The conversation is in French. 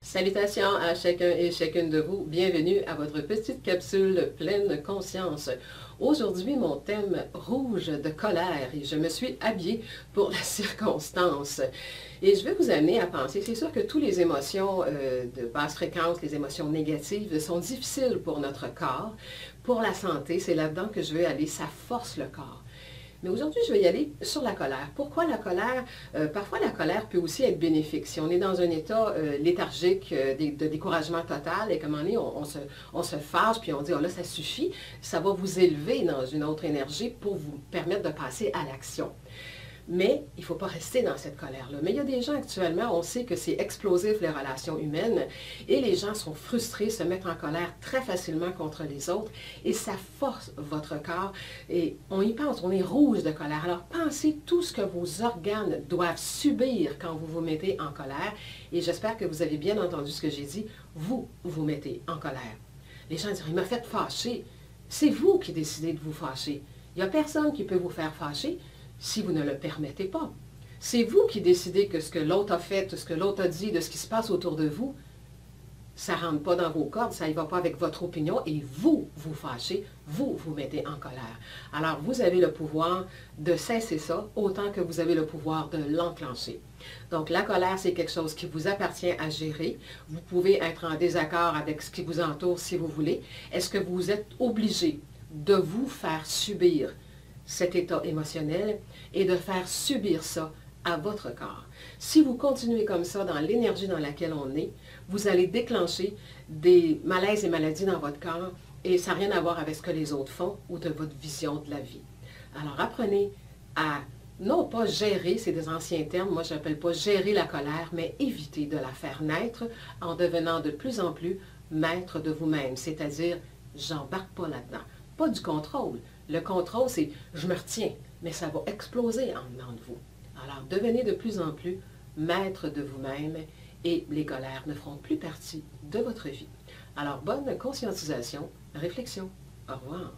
Salutations à chacun et chacune de vous. Bienvenue à votre petite capsule pleine conscience. Aujourd'hui, mon thème rouge de colère et je me suis habillée pour la circonstance. Et je vais vous amener à penser, c'est sûr que toutes les émotions de basse fréquence, les émotions négatives sont difficiles pour notre corps. Pour la santé, c'est là-dedans que je veux aller, ça force le corps. Mais aujourd'hui, je vais y aller sur la colère. Pourquoi la colère? Parfois, la colère peut aussi être bénéfique. Si on est dans un état léthargique, de découragement total, et comme on est, on se fâche, puis on dit, oh là, ça suffit, ça va vous élever dans une autre énergie pour vous permettre de passer à l'action. Mais il ne faut pas rester dans cette colère-là. Mais il y a des gens actuellement, on sait que c'est explosif les relations humaines et les gens sont frustrés, se mettent en colère très facilement contre les autres et ça force votre corps et on y pense, on est rouge de colère. Alors pensez tout ce que vos organes doivent subir quand vous vous mettez en colère et j'espère que vous avez bien entendu ce que j'ai dit, vous vous mettez en colère. Les gens disent, il m'a fait fâcher. C'est vous qui décidez de vous fâcher. Il n'y a personne qui peut vous faire fâcher si vous ne le permettez pas. C'est vous qui décidez que ce que l'autre a fait, ce que l'autre a dit, de ce qui se passe autour de vous, ça ne rentre pas dans vos cordes, ça ne va pas avec votre opinion et vous vous fâchez, vous vous mettez en colère. Alors vous avez le pouvoir de cesser ça autant que vous avez le pouvoir de l'enclencher. Donc la colère, c'est quelque chose qui vous appartient à gérer. Vous pouvez être en désaccord avec ce qui vous entoure si vous voulez. Est-ce que vous êtes obligé de vous faire subir cet état émotionnel et de faire subir ça à votre corps? Si vous continuez comme ça dans l'énergie dans laquelle on est, vous allez déclencher des malaises et maladies dans votre corps et ça n'a rien à voir avec ce que les autres font ou de votre vision de la vie. Alors apprenez à non pas gérer, c'est des anciens termes, moi je n'appelle pas gérer la colère, mais éviter de la faire naître en devenant de plus en plus maître de vous-même, c'est-à-dire j'embarque pas là-dedans. Pas du contrôle. Le contrôle, c'est je me retiens, mais ça va exploser en dedans de vous. Alors, devenez de plus en plus maître de vous-même et les colères ne feront plus partie de votre vie. Alors, bonne conscientisation, réflexion. Au revoir.